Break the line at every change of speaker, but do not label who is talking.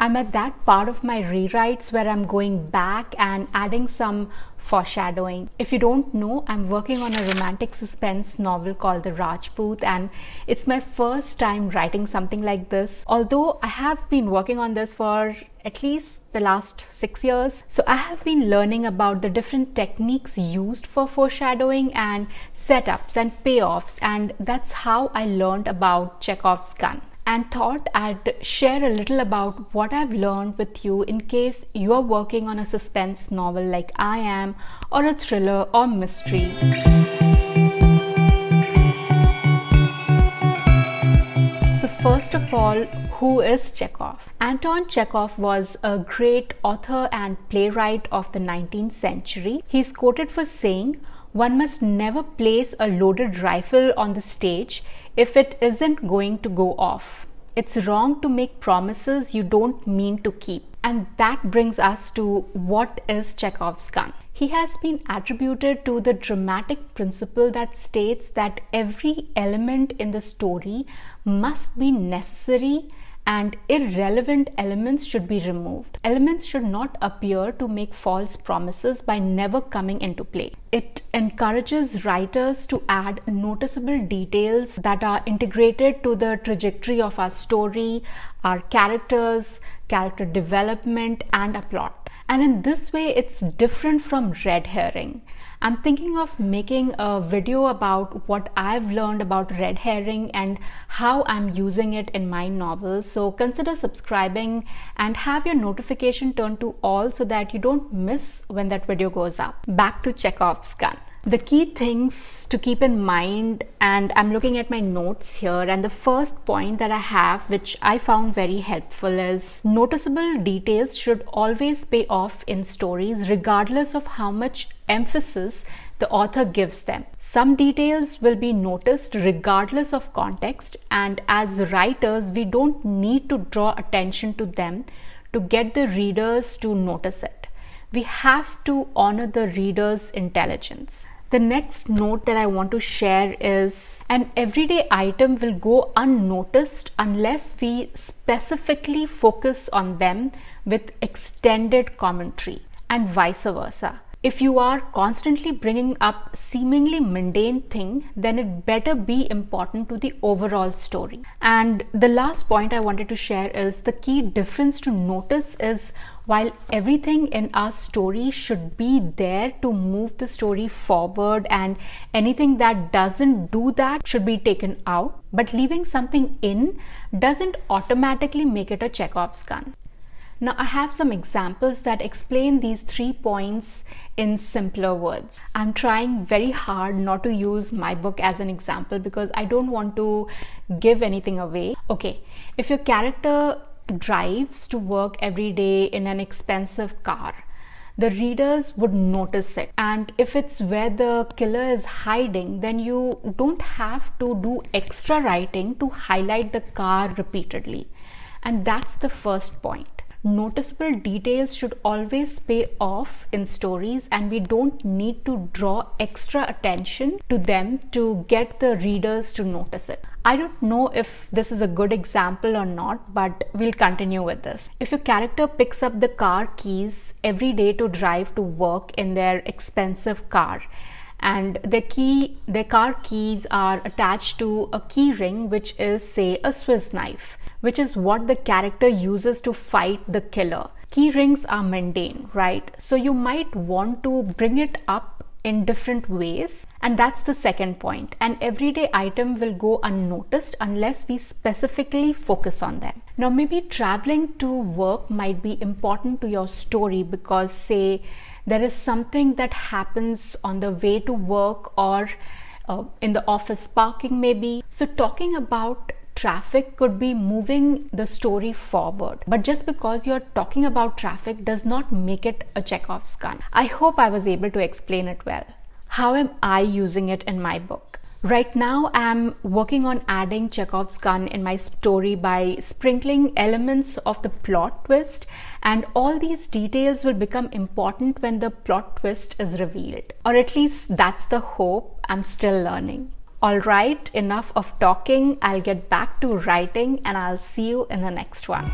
I'm at that part of my rewrites where I'm going back and adding some foreshadowing. If you don't know, I'm working on a romantic suspense novel called The Rajput, and it's my first time writing something like this, although I have been working on this for at least the last 6 years. So I have been learning about the different techniques used for foreshadowing and setups and payoffs, and that's how I learned about Chekhov's gun, and thought I'd share a little about what I've learned with you in case you're working on a suspense novel like I am, or a thriller or mystery. So first of all, who is Chekhov? Anton Chekhov was a great author and playwright of the 19th century. He's quoted for saying, "One must never place a loaded rifle on the stage if it isn't going to go off. It's wrong to make promises you don't mean to keep." And that brings us to what is Chekhov's gun. He has been attributed to the dramatic principle that states that every element in the story must be necessary and irrelevant elements should be removed. Elements should not appear to make false promises by never coming into play. It encourages writers to add noticeable details that are integrated to the trajectory of our story, our characters, character development, and a plot. And in this way, it's different from red herring. I'm thinking of making a video about what I've learned about red herring and how I'm using it in my novel. So consider subscribing and have your notification turned to all so that you don't miss when that video goes up. Back to Chekhov's gun. The key things to keep in mind, and I'm looking at my notes here, and the first point that I have, which I found very helpful, is noticeable details should always pay off in stories regardless of how much emphasis the author gives them. Some details will be noticed regardless of context, and as writers we don't need to draw attention to them to get the readers to notice it. We have to honor the reader's intelligence. The next note that I want to share is an everyday item will go unnoticed unless we specifically focus on them with extended commentary, and vice versa. If you are constantly bringing up seemingly mundane thing, then it better be important to the overall story. And the last point I wanted to share is the key difference to notice is while everything in our story should be there to move the story forward, and anything that doesn't do that should be taken out, but leaving something in doesn't automatically make it a Chekhov's gun. Now I have some examples that explain these 3 points in simpler words. I'm trying very hard not to use my book as an example because I don't want to give anything away. Okay, if your character drives to work every day in an expensive car, the readers would notice it. And if it's where the killer is hiding, then you don't have to do extra writing to highlight the car repeatedly. And that's the first point. Noticeable details should always pay off in stories, and we don't need to draw extra attention to them to get the readers to notice it. I don't know if this is a good example or not, but we'll continue with this. If your character picks up the car keys every day to drive to work in their expensive car, and their car keys are attached to a key ring, which is, say, a Swiss knife, which is what the character uses to fight the killer. Key rings are mundane, right? So you might want to bring it up in different ways, and that's the second point. An everyday item will go unnoticed unless we specifically focus on them. Now maybe traveling to work might be important to your story because, say, there is something that happens on the way to work or in the office parking maybe. So talking about traffic could be moving the story forward, but just because you're talking about traffic does not make it a Chekhov's gun. I hope I was able to explain it well. How am I using it in my book? Right now, I'm working on adding Chekhov's gun in my story by sprinkling elements of the plot twist, and all these details will become important when the plot twist is revealed. Or at least that's the hope. I'm still learning. Alright, enough of talking. I'll get back to writing and I'll see you in the next one.